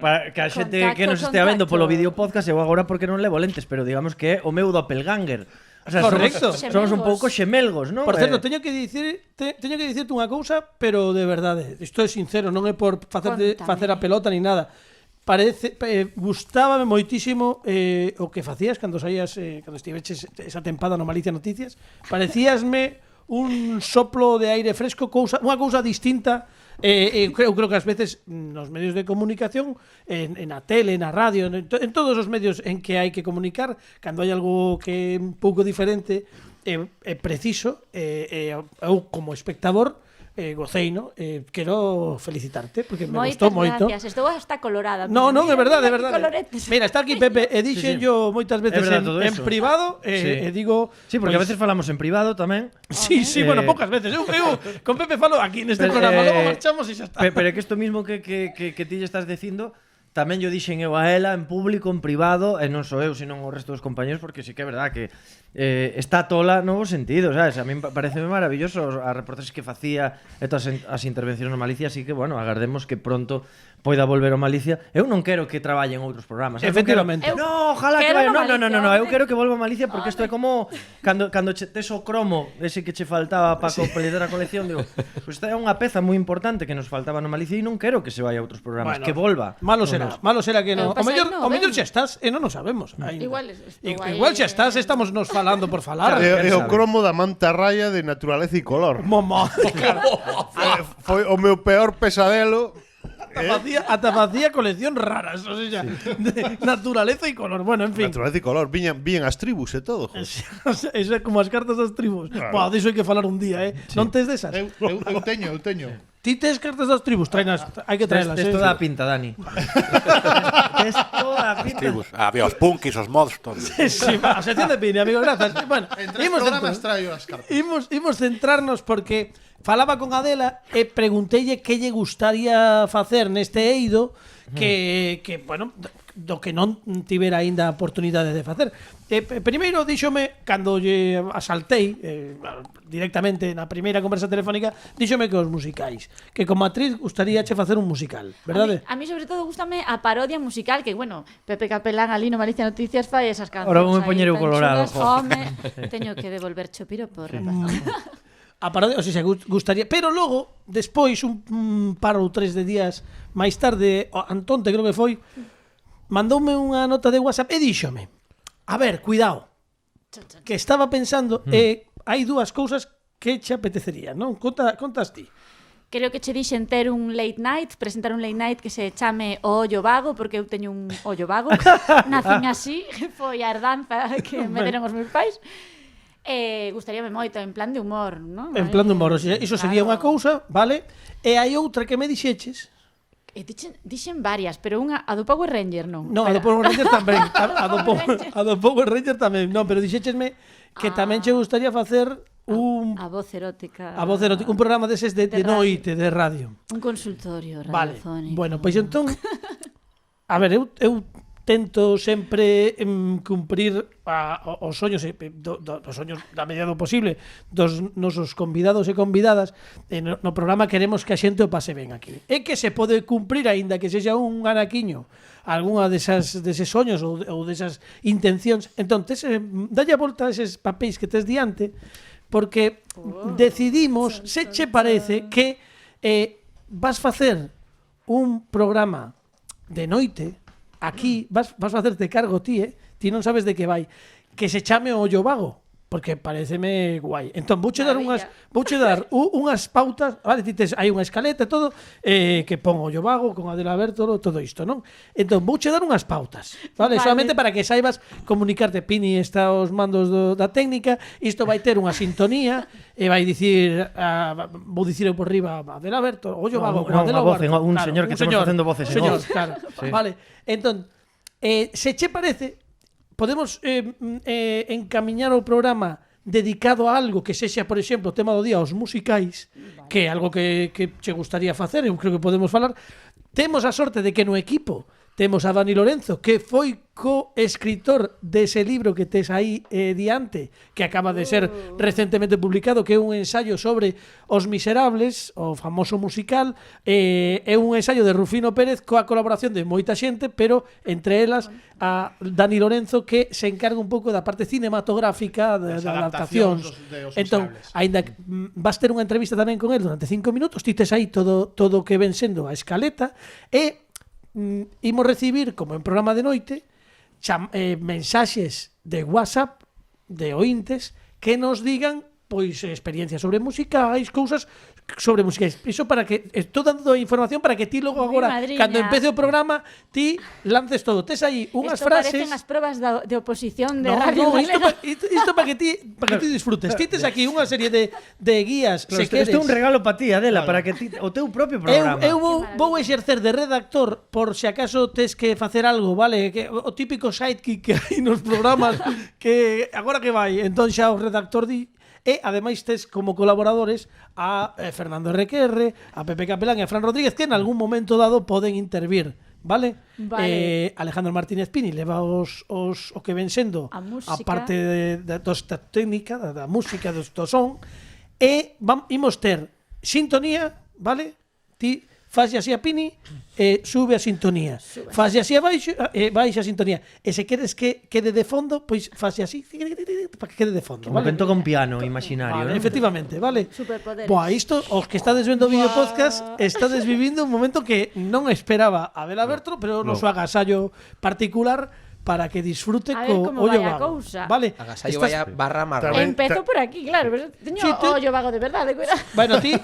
Pa que a xente que nos estea vendo polo vídeo podcast, eu agora porque non levo lentes, pero digamos que é o meu doppelganger. O sea, correcto. Somos un pouco xemelgos, non? Por certo, teño que dicirte unha cousa, pero de verdade, isto é sincero, non é por facer a pelota ni nada. Gustábame moitísimo o que facías cando saías, cando estiveches esa tempada no Malicia Noticias. Parecíasme un soplo de aire fresco, unha cousa distinta. Eu creo que ás veces nos medios de comunicación, na tele, na radio, en todos os medios en que hai que comunicar, cando hai algo que é un pouco diferente, é preciso, eu como espectador gocei, no? Quero felicitarte porque me gustou moito. Moitas gracias, estou hasta colorada. No, é verdade, é verdade. Coloretes. Mira, está aquí Pepe, e dixen yo moitas veces en privado, e digo... Sí, porque a veces falamos en privado tamén. Sí, bueno, poucas veces. Eu con Pepe falo aquí neste programa, logo marchamos e xa está. Pero é que isto mismo que ti lle estás dicindo, tamén yo dixen eu a ela en público, en privado, e non só eu, sino o resto dos compañeros, porque sí que é verdad que está tola no bo sentido, sabes? A mí pareceme maravilloso as reportaxes que facía e todas as intervencións no Malicia, así que, bueno, agardemos que pronto poida volver ao Malicia. Eu non quero que traballe en outros programas, sabes? Efectivamente. No, ojalá que vaya. No, eu quero que volva a Malicia porque isto é como cando tes o cromo ese que che faltaba para completar a colección, digo, pues esta é unha peza moi importante que nos faltaba no Malicia e non quero que se vaya a outros programas, Bueno, que volva. Malo será que non. O mellor xa estás e non o sabemos. Igual xa estás, estamos nos falando por falar. É o cromo da manta raya de naturaleza e color. Mamá. Foi o meu peor pesadelo. Ata facía colección raras, o sea, de naturaleza e color. Bueno, en fin. Naturaleza e color, viñan as tribus e todo. Eso é como as cartas das tribus. Buah, diso hai que falar un día, Sí. Non tes desas? Eu teño. Ti tes cartas das tribus, hai que traelas. Tes toda a pinta, Dani. Tes toda a pinta. Había os punkis, os mods, todo. Sí, a sección de Pini, amigo, grazas. Bueno, En 3 programas traio as cartas. Imos centrarnos porque falaba con Adela e pregunteille que lle gustaría facer neste eido que bueno, do que non tivera aínda a oportunidade de facer. Primeiro díxome, cando lle asaltei directamente na primeira conversa telefónica, díxome que os musicais, que como actriz gustaríache facer un musical, verdade? A mí sobre todo gústame a parodia musical, que bueno, Pepe Capelán ali no Malicia Noticias fai esas cancións. Ahora vou me poñer eu colorado. Teño que devolver chopiro por A parodia, o sea, gustaría, pero logo, despois un par ou 3 de días máis tarde, Antonte creo que foi, mandoume unha nota de WhatsApp e díxome: "A ver, cuidado, que estaba pensando hai dúas cousas que che apetecerían, non? Contas ti." Creo que che dixen ter un late night, presentar un late night que se chame O Ollo Vago, porque eu teño un ollo vago. Nacín así, foi a herdanza que me deron os meus pais. Gustaríame moito, en plan de humor, non? En plan de humor, o sea, iso sería unha cousa, vale? E hai outra que me dixeches. Dixen varias, pero unha, a do Power Ranger non. Non, a do Power Ranger tamén. A do Power Ranger tamén, non, pero dixéchesme que tamén che gustaría facer a voz erótica. A voz erótica, un programa deses de noite, de radio. Un consultorio radiofónico. Vale, bueno, pois entón, a ver, eu tento sempre cumprir os soños dos soños da medida do posible dos nosos convidados e convidadas. No programa queremos que a xente o pase ben aquí. É que se pode cumprir aínda que sexa un anaquiño algunha deses soños ou desas intencións. Entón, dalle a volta a eses papéis que tes diante, porque decidimos, se che parece, que vas facer un programa de noite. Aquí vas facerte cargo ti, ti non sabes de que vai, que se chame O Ollo Vago, porque pareceme guai. Entón, vouche dar unhas pautas, vale, hai unha escaleta e todo, que pon O Ollo Vago con Adela Bertolo, todo isto, non? Entón, vouche dar unhas pautas, vale? Solamente para que saibas comunicarte. Pini está aos mandos da técnica, isto vai ter unha sintonía e vai dicir, vou dicir eu por riba Adela Bertolo, O Ollo Vago, Adela Bertolo, un señor que estamos facendo voces en off. Claro, vale. Entón, se che parece, podemos encamiñar o programa dedicado a algo que sexa, por exemplo, o tema do día, os musicais, que é algo que che gustaría facer, eu creo que podemos falar. Temos a sorte de que no equipo temos a Dani Lorenzo, que foi co-escritor dese libro que tes aí diante, que acaba de ser recentemente publicado, que é un ensayo sobre Os Miserables, o famoso musical. É un ensayo de Rufino Pérez coa colaboración de moita xente, pero entre elas a Dani Lorenzo, que se encarga un pouco da parte cinematográfica da adaptacións. Entón, aínda que vas ter unha entrevista tamén con él durante 5 minutos, tites aí todo o que ven sendo a escaleta, e imos recibir, como en programa de noite, mensaxes de WhatsApp de ointes que nos digan pois experiencias sobre musicais, cousas sobre musicais. Iso para que estou dando información para que ti logo agora, cando empece o programa, ti lances todo. Tes aí unhas frases. Parecen as probas de oposición de no, Radio Galega. Isto para que ti disfrutes. Ti tes aquí unha serie de guías, Claro, se queres. isto é un regalo para ti, Adela, para que ti o teu propio programa. Eu vou exercer de redactor por se acaso tes que facer algo, vale? Que o típico sidekick que hai nos programas que agora que vai, entón xa o redactor di. E ademais tes como colaboradores a Fernando RQR, a Pepe Capelán e a Fran Rodríguez, que en algún momento dado poden intervir, vale? Alejandro Martínez Pini leva o que ven sendo a parte da técnica, da música, do son, e imos ter sintonía, vale? Ti fase así a Pini e sube a sintonía. Fase así a baixo e baixa a sintonía. E se queres que quede de fondo, pois fase así para que quede de fondo, Como vale? que toca un piano imaginario, Vale, ¿no? efectivamente, vale? Superpoderes. Boa, isto, os que estades vendo o vídeo podcast, estades vivindo un momento que non esperaba a Abel Aberto, pero no seu agasallo particular para que disfrute A ver co como ollo vai a vago. cousa. Vale? Agasallo vaya barra marrón. Empezo por aquí, claro, pero teño ollo vago de verdade, cuidado. Bueno, ti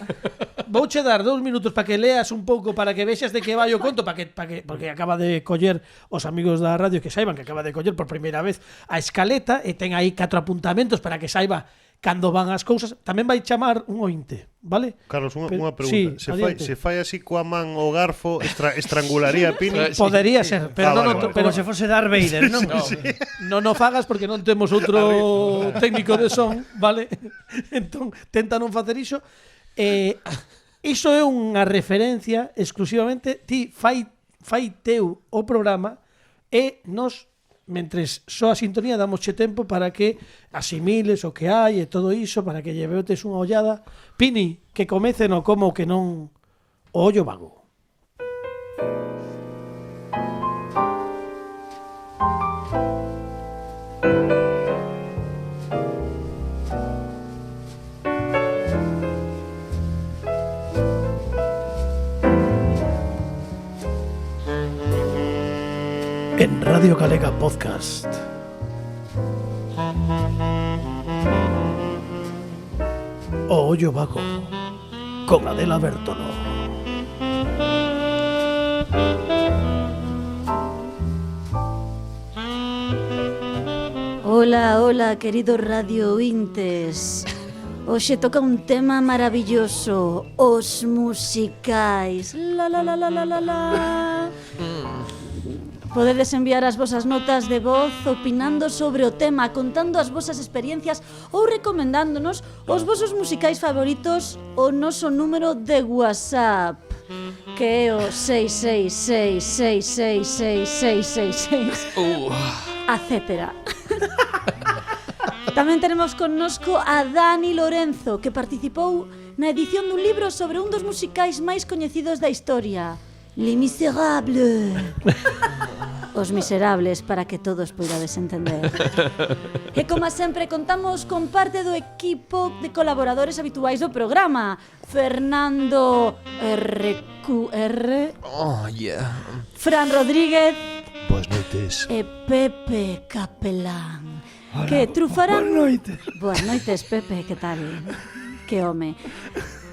vouche dar 2 minutos para que leas un pouco, para que vexas de que vai o conto, porque acaba de coller os amigos da radio que saiban que acaba de coller por primeira vez a escaleta e ten aí 4 apuntamentos para que saiba cando van as cousas. Tamén vai chamar un ointe, vale? Carlos, unha pregunta. Sí, se fai así coa man o garfo, estrangularía a Pini? Podería ser, pero vale. pero Como se fose Darth Vader, non? non o fagas porque non temos outro técnico de son, vale? Entón, tenta non facer iso. Iso é unha referencia exclusivamente, ti fai teu o programa e nos, mentres só a sintonía, damosche tempo para que asimiles o que hai e todo iso, para que lleveotes unha ollada. Pini, que comece no como que non o ollo vago. En Radio Galega Podcast. O ollo vago con Adela Bertolo. Hola, hola, queridos radio ointes. Hoxe toca un tema maravilloso, os musicais. La la la la la la la. Podedes enviar as vosas notas de voz opinando sobre o tema, contando as vosas experiencias ou recomendándonos os vosos musicais favoritos o noso número de WhatsApp, que é o 666666666, etcétera. Tamén tenemos connosco a Dani Lorenzo, que participou na edición dun libro sobre un dos musicais máis coñecidos da historia, Les Miserables. Os Miserables, para que todos poidades entender. E como sempre contamos con parte do equipo de colaboradores habituais do programa: Fernando RQR, Fran Rodríguez, Boas noites. e Pepe Capelán. Hola, que trufarán... Boas noites, Pepe, que tal? Que home.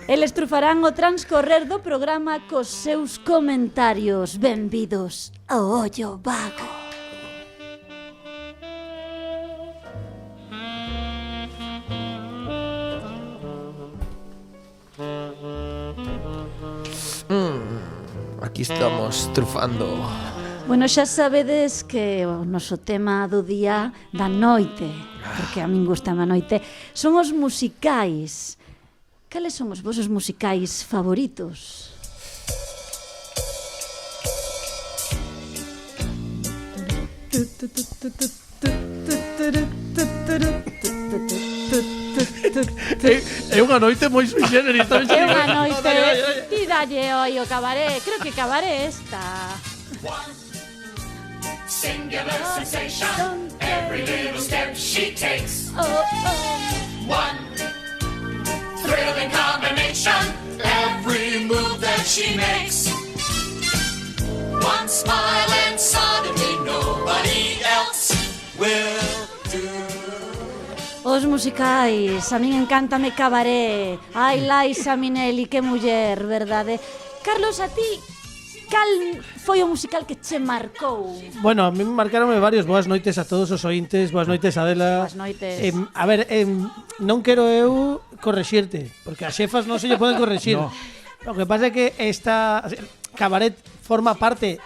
Eles trufarán o transcorrer do programa cos seus comentarios. Benvidos ao ollo vago. Aquí estamos trufando. Bueno, xa sabedes que o noso tema do día da noite, porque a min gusta a noite, son os musicais. Cales son os vosos musicais favoritos? É unha noite moi sui generis. É unha noite. Ti dalle oi o cabaré. Creo que cabaré esta. Singular sensation. Every little step she takes. Oh, oh. One thrilling combination. Every move that she makes. One smile and suddenly nobody else will do. Os musicais, a min encántame Cabaré. Ai, Liza Minnelli, que muller, verdade? Carlos, a ti, cal foi o musical que che marcou? Bueno, a mí me marcaronme varios. Boas noites a todos os ointes. Boas noites, Adela. Boas noites. A ver, non quero eu correxirte, porque as xefas non se lle poden correxir. No. O que pasa é que esta Cabaret forma parte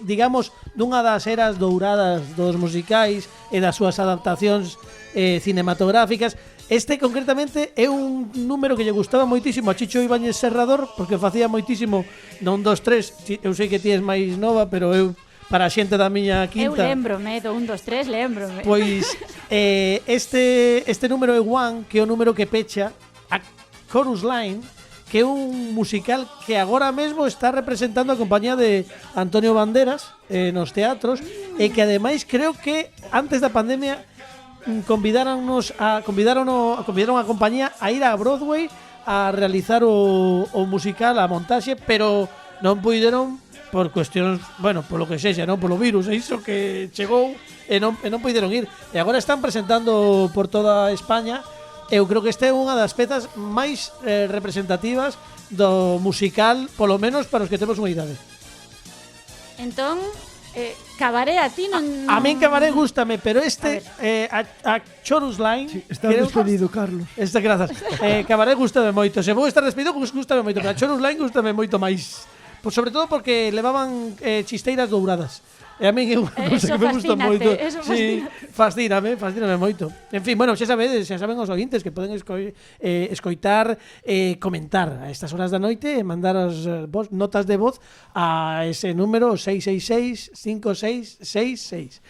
digamos, dunha das eras douradas dos musicais e das súas adaptacións cinematográficas. Este concretamente é un número que lle gustaba moitísimo a Chicho Ibáñez Serrador, porque facía moitísimo non 2, 3, eu sei que ti és máis nova, pero eu para a xente da miña quinta. Eu lembrome do 1, 2, 3, lembrome. Pois este número é One, que é o número que pecha a Chorus Line, que é un musical que agora mesmo está representando a compañía de Antonio Banderas nos teatros, e que ademais creo que antes da pandemia convidaron a compañía a ir a Broadway a realizar o musical, a montaxe, pero non puideron por cuestións, bueno, polo que sexa, non polo virus, iso que chegou e non puideron ir. E agora están presentando por toda España. Eu creo que esta é unha das pezas máis representativas do musical, polo menos para os que temos unha idade. Entón, Cabaré a ti non... A min Cabaré gústame, pero a Chorus Line... Sí, está despedido, Carlos. Grazas. Cabaré gústame moito. Se vou estar despedido, gústame moito, pero a Chorus Line gústame moito máis. Pues sobre todo porque levaban chisteiras douradas. E a min é unha cousa que me gusta moito. Sí, fascíname moito. En fin, bueno, xa saben os ointes que poden escoitar, comentar a estas horas da noite e mandar as notas de voz a ese número 666-5666.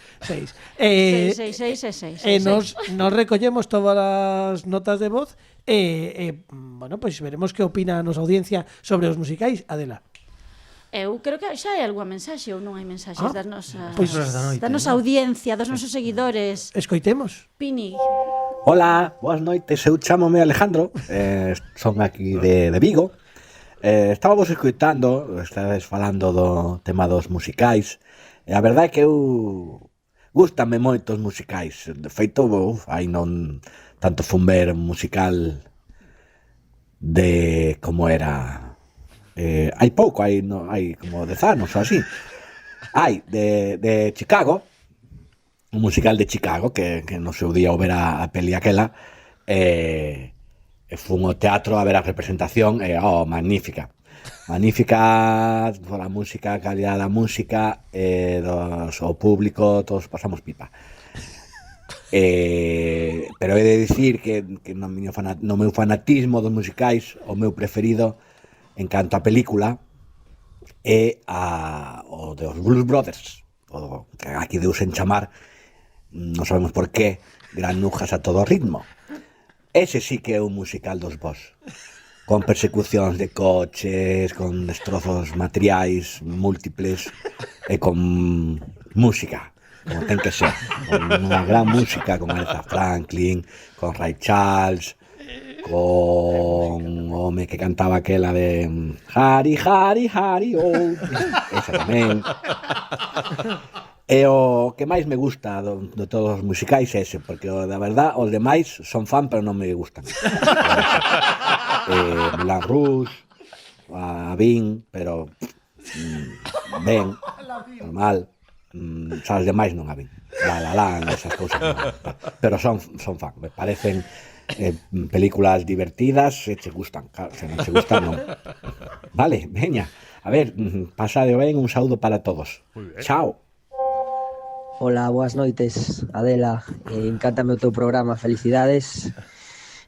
66666. E nos recollemos todas as notas de voz e bueno, pois veremos que opina a nosa audiencia sobre os musicais. Adela. Eu creo que xa hai algunha mensaxe ou non hai mensaxes das nosas da nosa audiencia, dos nosos seguidores. Escoitemos. Pini. Hola, boas noites, eu chámome Alejandro, son aquí de Vigo. Estábamos escoitando, estades falando do tema dos musicais, e a verdade é que eu gústame moito os musicais. De feito, hai non tanto fun ver un musical de como era... hai pouco, hai como 10 anos ou así. Hai de Chicago, un musical de Chicago que no seu día o ver a peli aquela, fun ao teatro a ver a representación, magnífica por a música, a calidad da música, o público, todos pasamos pipa. Pero he de dicir que no meu fanatismo dos musicais, o meu preferido en canto a película é o dos Blues Brothers, o que aquí deus en chamar, non sabemos por qué, granujas a todo ritmo. Ese sí que é un musical dos Bos, con persecucións de coches, con destrozos materiais múltiples e con música, como ten que ser, con unha gran música, con Aretha Franklin, con Ray Charles, con o home que cantaba aquela de Hari, Hari, Hari, oh, esa tamén. E o que máis me gusta de todos os musicais é ese, porque da verdad os demais son fan pero non me gustan. Moulin Rouge, a Vin, pero ben, normal. Xa os demais non a Vin. La Land, esas cousas non. Pero son fan, me parecen películas divertidas, se che gustan, claro, se non che gustan non. Vale, veña, a ver, pasade ben, un saúdo para todos. Chao. Hola, boas noites, Adela, encántame o teu programa, felicidades.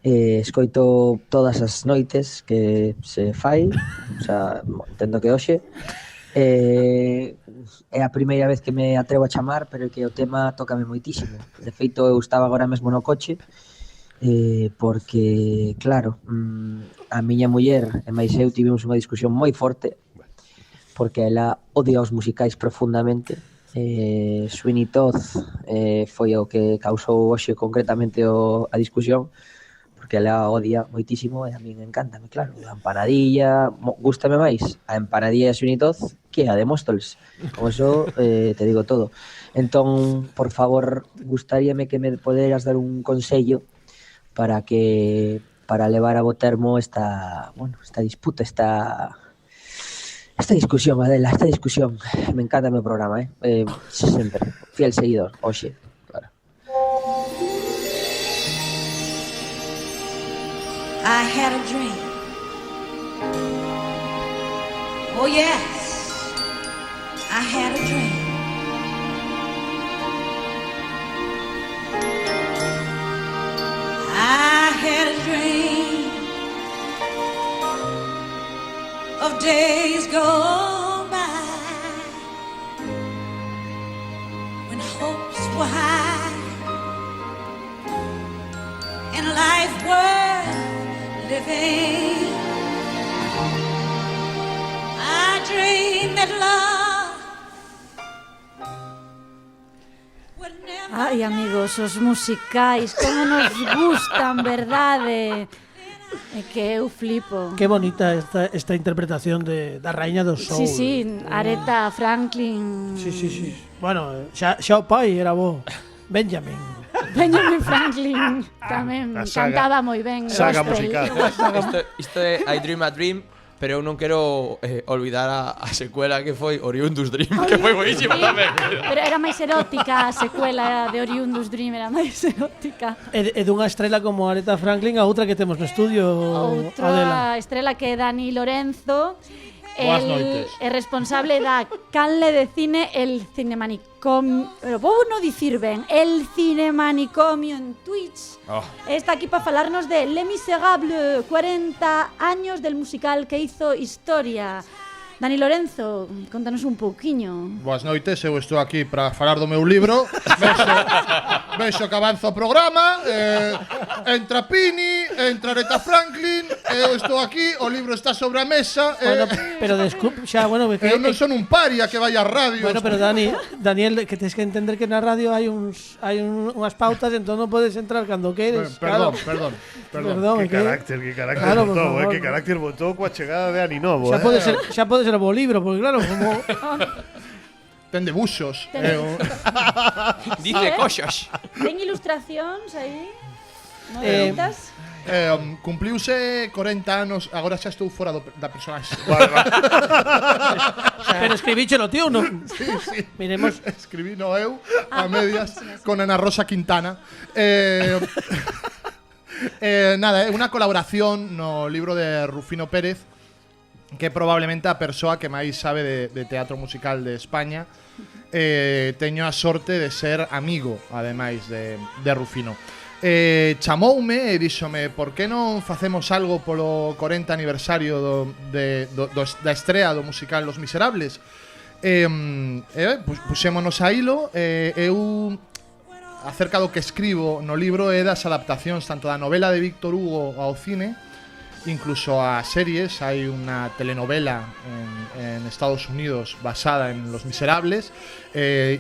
Escoito todas as noites que se fai, o sea, entendo que hoxe. É a primeira vez que me atrevo a chamar, pero que o tema tócame moitísimo. De feito, eu estaba agora mesmo no coche, porque, claro, a miña muller e máis eu tivemos unha discusión moi forte, porque ela odia os musicais profundamente. Sweeney Todd foi o que causou hoxe concretamente a discusión, porque ela odia moitísimo e a min encántame, claro. A empanadilla, gústame máis a empanadilla de Sweeney Todd que a de Móstoles. Con eso te digo todo. Entón, por favor, gustaríame que me poderas dar un consello para levar a bo termo esta disputa, esta discusión, Adela, esta discusión. Me encanta o meu programa, sempre, fiel seguidor, hoxe, claro. I had a dream. Oh yes, I had a dream. I had a dream of days gone by when hopes were high and life worth living. I dreamed that love would never. Ai, amigos, os musicais, como nos gustan, verdade? É que eu flipo. Que bonita esta interpretación da Raíña do Soul. Sí, Aretha Franklin. Sí. Bueno, xa o pai era bo. Benjamin Franklin tamén cantaba moi ben. Saga gospel. musical. Isto é I Dream a Dream, pero eu non quero olvidar a secuela que foi Oriundus Dream, que foi boísima tamén. Pero era máis erótica a secuela de Oriundus Dream, era máis erótica. E dunha estrela como Aretha Franklin, a outra que temos no estudio, Adela. Outra estrela que é Dani Lorenzo. Boas noites. É responsable da canle de cine El Cinemanicomio, pero vou non dicir ben, El Cinemanicomio en Twitch. Está aquí para falarnos de Les Miserables, 40 años del musical que hizo historia. Dani Lorenzo, contanos un pouquiño. Boas noites, eu estou aquí para falar do meu libro. Vexo que avanza o programa. Entra Pini, entra Aretha Franklin. Eu estou aquí, o libro está sobre a mesa. Bueno, pero desculpe, xa, bueno, que eu non son un paria que vai a radio. Bueno, pero Daniel, que tens que entender que na radio hai unhas pautas, entón non podes entrar cando queres. Perdón. Perdón, Que carácter Claro, por botou, favor. que carácter botou coa chegada de Aninovo. Xa pode ser o bo libro, porque claro, como Ten debuxos. Dice coxas. Ten ilustracións aí? Novelitas? Cumpliuse 40 anos, agora xa estou fora da personaxe. pero escribíchelo, tío, non? Sí. Miremos. Escribí no eu, a medias, con Ana Rosa Quintana. Nada, é unha colaboración no libro de Rufino Pérez, que é probablemente a persoa que máis sabe de teatro musical de España. Teño a sorte de ser amigo, ademais de Rufino. Chamoume e díxome: por que non facemos algo polo 40 aniversario da estrea do musical Los Miserables? Puxémonos a hilo. Eu, acerca do que escribo no libro, é das adaptacións tanto da novela de Víctor Hugo ao cine, incluso a series. Hai unha telenovela en Estados Unidos basada en Los Miserables,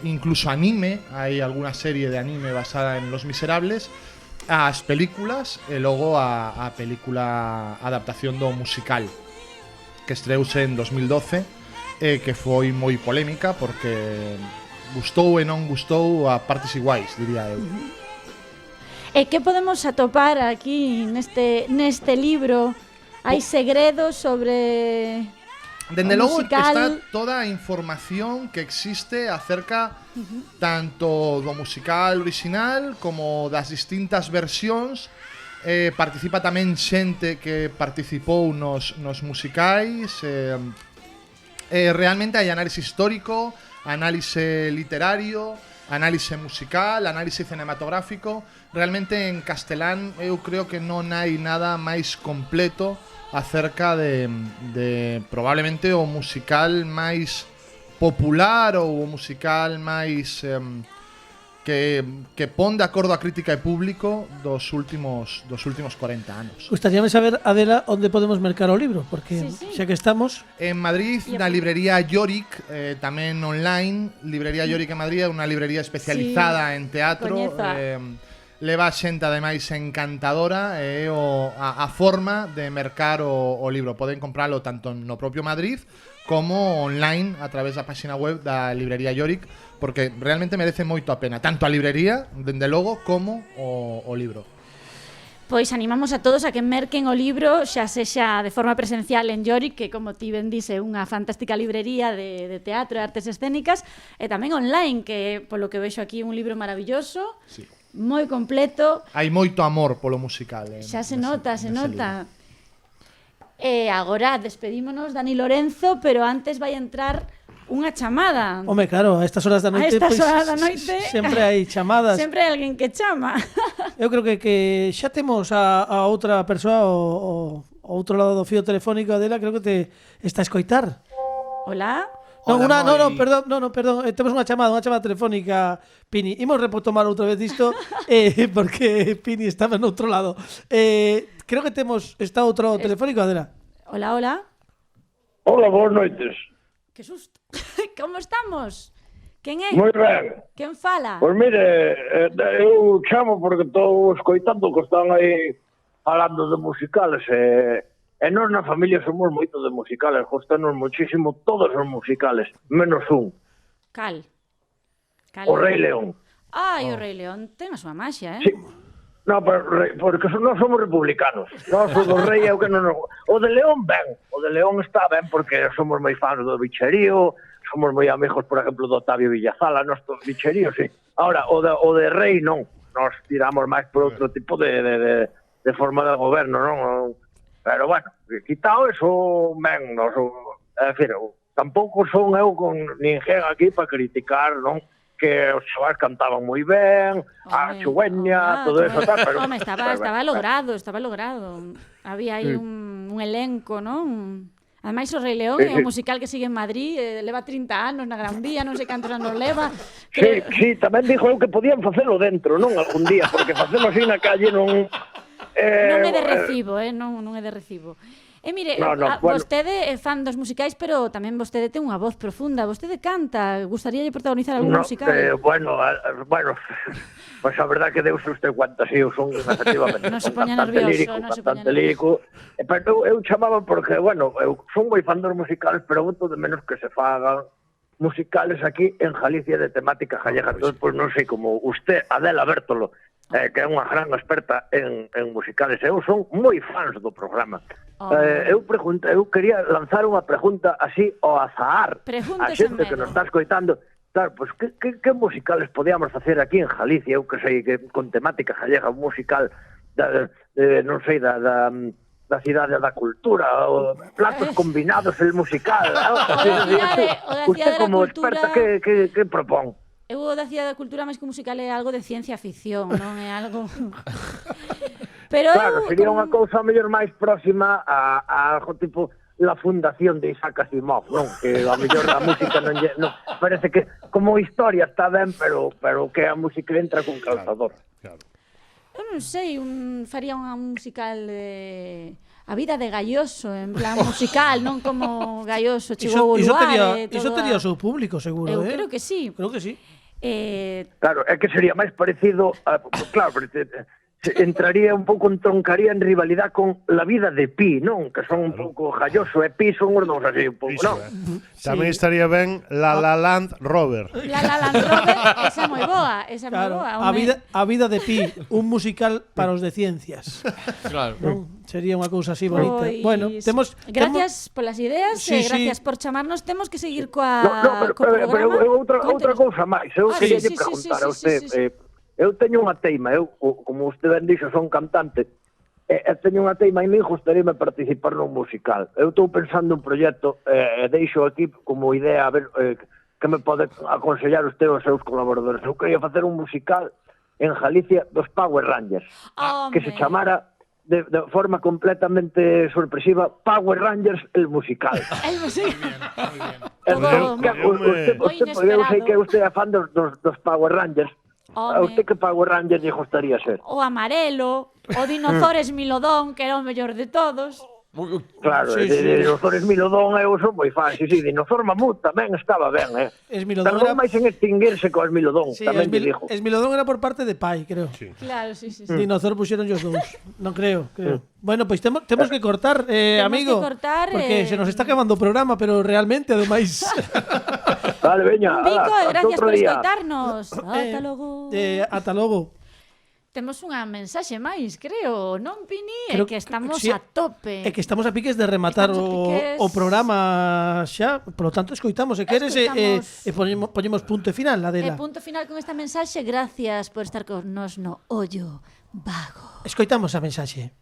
incluso anime, hai alguna serie de anime basada en Los Miserables, as películas e logo a película adaptación do musical que estreouse en 2012, que foi moi polémica porque gustou e non gustou a partes iguais, diría eu. E que podemos atopar aquí neste libro? Hai segredos sobre Dende o logo musical? está toda a información que existe acerca tanto do musical original como das distintas versións. Participa tamén xente que participou nos musicais. Realmente hai análise histórico, análise literario, análise musical, análise cinematográfico. Realmente en castelán eu creo que non hai nada máis completo acerca de probablemente o musical máis popular ou o musical máis que pon de acordo a crítica e público dos últimos 40 anos. Gustaríame saber, Adela, onde podemos mercar o libro, porque xa que estamos en Madrid, na librería Yorick, tamén online. Librería Yorick en Madrid é unha librería especializada en teatro. Leva xente ademais encantadora, a forma de mercar o libro. Poden compralo tanto no propio Madrid como online a través da página web da librería Yorick, porque realmente merece moito a pena, tanto a librería, dende logo, como o libro. Pois animamos a todos a que merquen o libro, xa sexa de forma presencial en Yorick, que como ti ben dice, é unha fantástica librería de teatro e artes escénicas, e tamén online, que polo que vexo aquí un libro maravilloso, moi completo. Hai moito amor polo musical. Xa se nota, se nota. E agora despedímonos, Dani Lorenzo, pero antes vai entrar unha chamada. Home, claro, a estas horas da noite, sempre hai chamadas. Sempre hai alguén que chama. Eu creo que xa temos a outra persoa o outro lado do fío telefónico, Adela, creo que te está a escoitar. Hola. Perdón, temos unha chamada telefónica, Pini. Imos retomar outra vez isto porque Pini estaba no outro lado. Creo que está outro telefónico, Adela. Hola, hola. Hola, boas noites. Que susto. Como estamos? Quen é? Moi ben. Quen fala? Pois mire, eu chamo porque estou escoitando que están aí falando de musicales e nós na familia somos moito de musicales, gostanos muchísimo todos os musicales, menos un. Cal? O Rei León. Ai, o Rei León ten a súa maxia, Sí. No, pero porque nós somos republicanos. Nós o do Rei é o que non nos... O de León ben. O de León está ben porque somos moi fans do bicherío, somos moi amigos, por exemplo, do Octavio Villazala, nós do bicherío, sí. Ahora, o de Rei non. Nos tiramos máis por outro tipo de forma de goberno, non? Pero bueno, quitado eso, ben, nos, é dicir, tampouco son eu con ninguén aquí para criticar, non? Que os chavales cantaban moi ben, a Chueña, todo eso, tal, pero... Home, estaba logrado. Había aí un elenco, non? Ademais, o Rei León é un musical que sigue en Madrid, leva 30 anos na Gran Vía, non sei cantos anos leva. Sí, tamén dixo eu que podían facelo dentro, non? Algún día, porque facelo así na calle non... Non é de recibo, non é de recibo. Mire, vostede é fan dos musicais, pero tamén vostede ten unha voz profunda. Vostede canta, gustaríalle protagonizar algún musical? Bueno, pues a verdad que deus usted cuantas eu son efectivamente non se poña nervioso, bastante lírico. Pero eu chamaba porque, bueno, eu son moi fan dos musicales, pero voto de menos que se fagan musicales aquí en Galicia de temática gallega. Entón, pues non sei, como usted, Adela Bértolo, que é unha gran experta en musicales. Eu son moi fans do programa. Eu quería lanzar unha pregunta así ao azar a xente que nos está escoitando. Claro, pues, que musicales podíamos facer aquí en Galicia? Eu que sei, que con temática gallega, un musical non sei, da Cidade da Cultura, o platos combinados, el musical. Usted como experta, que propón? Eu da Cidade da Cultura máis que musical é algo de ciencia ficción, non é algo... Pero claro, sería unha cousa mellor máis próxima a algo tipo la fundación de Isaac Asimov, non? Que a mellor a música non parece que como historia está ben, pero que a música entra con calzador. Eu non sei, faría un musical de... A vida de Galloso, en plan musical, non como Galloso chegou ao lugar. Iso tería o seu público, seguro, Eu creo que sí. Creo que sí. Claro, é que sería máis parecido a... Claro, entraría un pouco, entroncaría en rivalidade con La vida de Pi, non? Que son un pouco Galloso e Pi son os dous así un pouco, non? Tamén estaría ben La Land Rover. La Land Rover, esa é moi boa, A vida de Pi, un musical para os de ciencias. Claro. Sería unha cousa así bonita. Bueno, gracias polas ideas, gracias por chamarnos. Temos que seguir co programa. Outra cousa máis, eu queria preguntar a usted... Eu teño unha teima, como usted ben dixo, son cantante, teño unha teima e me gustaríame participar nun musical. Eu estou pensando un proxecto, deixo aquí como idea, a ver, que me pode aconsellar usted aos seus colaboradores. Eu quería facer un musical en Galicia dos Power Rangers, que se chamara de forma completamente sorpresiva Power Rangers el musical. El musical. Eu sei que usted é fan dos Power Rangers. A usted que Power Rangers lle gustaría ser? O amarelo, o Dinosaur Esmilodón, que era o mellor de todos. Claro, Dinosaur Esmilodón eu son moi fan, sí, Dinosaur Mamut tamén estaba ben, Esmilodón tardou máis en extinguirse co Esmilodón, tamén te digo. Esmilodón era por parte de pai, creo. Claro, sí. Dinosaur puxeron os dous, non creo. Bueno, pois temos que cortar, amigo, que cortar, porque se nos está quemando o programa, pero realmente, ademais... Vale, veña, un bico, gracias por escoitarnos. Ata logo. Ata logo. Temos unha mensaxe máis, creo, non, Pini? Creo que estamos sí, a tope. É que estamos a piques de rematar o programa xa, por lo tanto, escoitamos. Se queres, poñemos punto e final, Adela. Punto final con esta mensaxe, gracias por estar con nos no Ollo Vago. Escoitamos a mensaxe.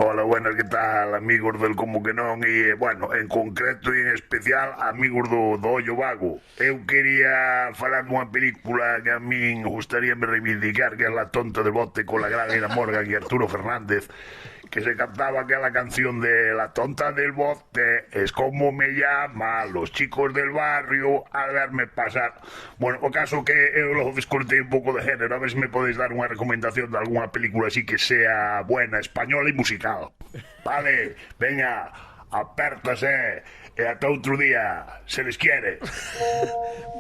Hola, buenas, que tal, amigos del Como que non? E, bueno, en concreto e en especial, amigos do Ollo Vago. Eu quería falar dunha película que a min gustaríame reivindicar, que é La tonta del bote con la gran Ira Morgan e Arturo Fernández, que se cantaba aquella canción de La tonta del bote es como me llama los chicos del barrio al verme pasar. Bueno, o caso que eu logo descortei un pouco de género, a ver se me podéis dar unha recomendación de algunha película así que sea buena, española e musical. Vale, veña, apértase e ata outro día, se les quiere.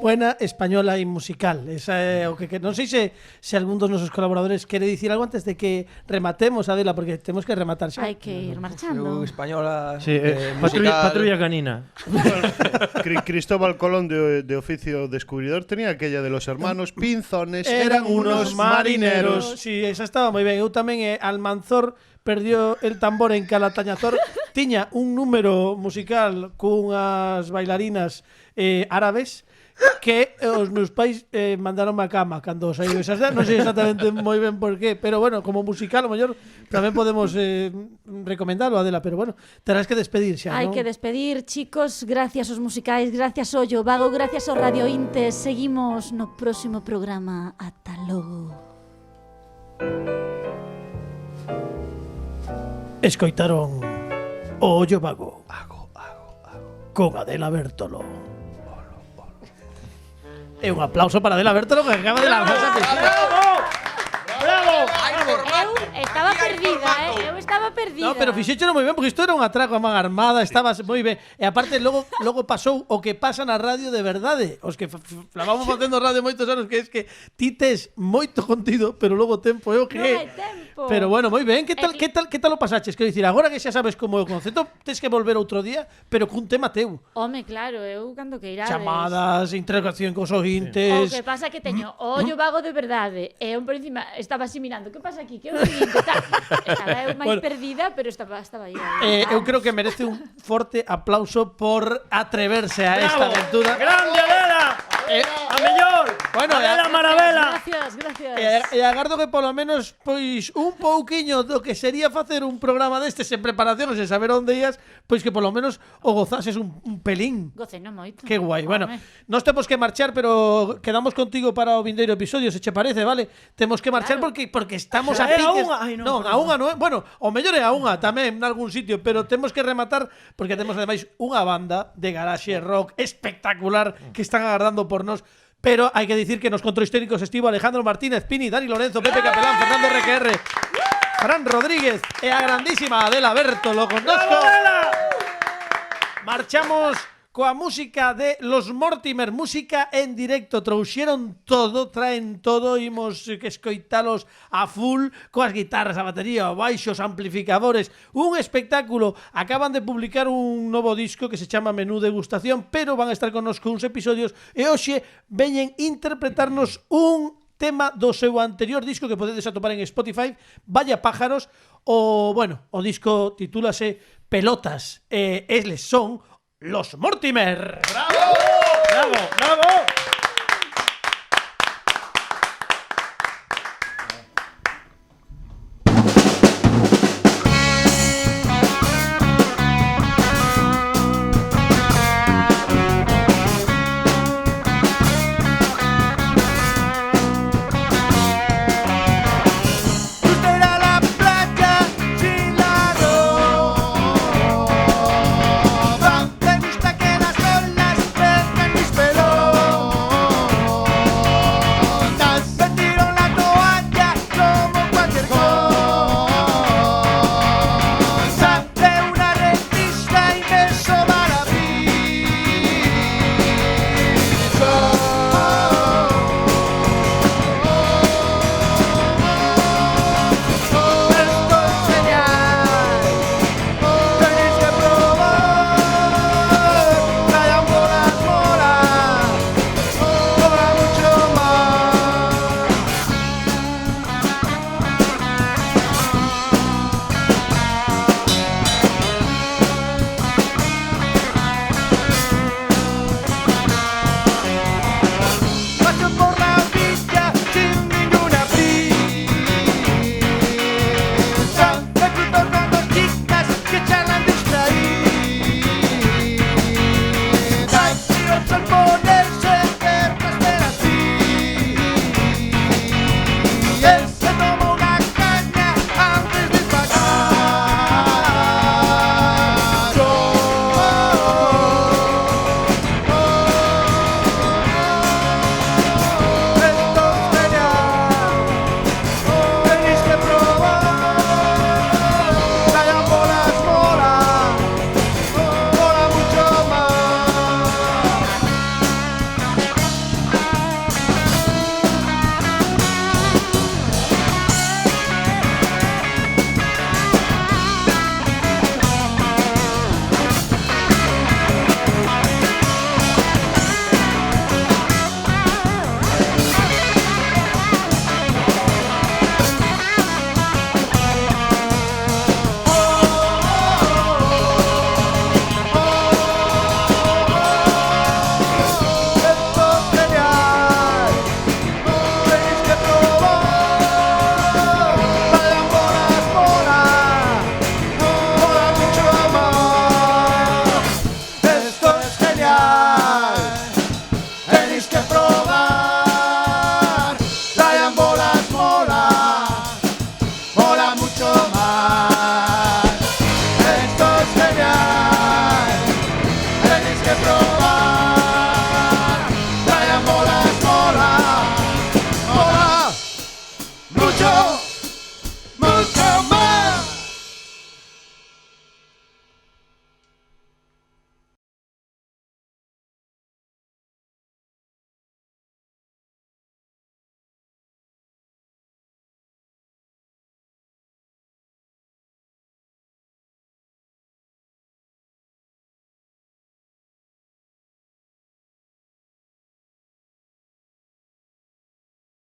Buena, española e musical. Esa é o que non sei se algún dos nosos colaboradores quere dicir algo antes de que rematemos, Adela, porque temos que rematar xa. Hai que ir marchando. Española, sí, patrulla canina. Cristóbal Colón de oficio descubridor tenía aquella de los hermanos Pinzones eran unos marineros. Sí, esa estaba moi ben. Eu tamén Almanzor perdió el tambor en Calatañazor. Tiña un número musical cunhas bailarinas árabes que os meus pais mandaron a cama cando saiu esas. Non sei exactamente moi ben por qué, pero bueno, como musical, o mellor tamén podemos recomendalo, Adela, pero bueno, terás que despedir xa, Hai ¿no? que despedir, chicos, gracias aos musicais, gracias Ollo Vago, gracias ao Radio Intes. Seguimos no próximo programa. Ata logo. Escoitaron o Ollo Vago con Adela Bertolo. E un aplauso para Adela Bertolo que acaba de lanzar esa piscina. Eu estaba perdida, No, pero fixéchelo moi ben, porque isto era un atraco a man armada, estabas moi ben. E aparte logo pasou o que pasa na radio de verdade. Os que vamos facendo radio moitos anos, que é que ti tes moito contido, pero logo tempo é o que non hai tempo. Pero bueno, moi ben. Que tal o pasaches? Quero dicir, agora que xa sabes como é o concepto, tes que volver outro día, pero cun tema teu. Home, claro, eu cando que irades. Chamadas, interacción cos O ointes. que pasa é que teño Ollo Vago de verdade. E eu por encima estaba así mirando, que pasa aquí? Que é o seguinte, tal. Estaba eu máis perdida, pero estaba aí. Eu creo que merece un forte aplauso por atreverse a esta aventura. Grande, Adela! A mellor! Bueno, Adela Maravela! Gracias. E agardo que polo menos pois un pouquiño do que sería facer un programa destes en preparación, sen saber onde ías, pois que polo menos o gozases un pelín. Goceno moito. Que guai. Bueno, nos temos que marchar, pero quedamos contigo para o vindeiro episodio, se che parece, vale? Temos que marchar porque estamos a piques. Non, a unha non é. Bueno, o mellor é a unha tamén nalgún sitio, pero temos que rematar porque temos ademais unha banda de garaxe rock espectacular que están agardando por nos. Pero hai que dicir que nos controis técnicos estivo Alejandro Martínez, Pini, Dani Lorenzo, Pepe Capelán, Fernando RQR, Fran Rodríguez e a grandísima Adela Bertolo con nosco. Marchamos coa música de Los Mortimer, música en directo, trouxeron todo, traen todo, imos que escoitalos a full, coas guitarras, a batería, o baixo, os amplificadores, un espectáculo. Acaban de publicar un novo disco que se chama Menú Degustación, pero van a estar connosco uns episodios e hoxe veñen interpretarnos un tema do seu anterior disco que podedes atopar en Spotify, Vaya Pájaros. O disco titúlase Pelotas e eles son Los Mortimer. ¡Bravo! ¡Bravo! ¡Bravo!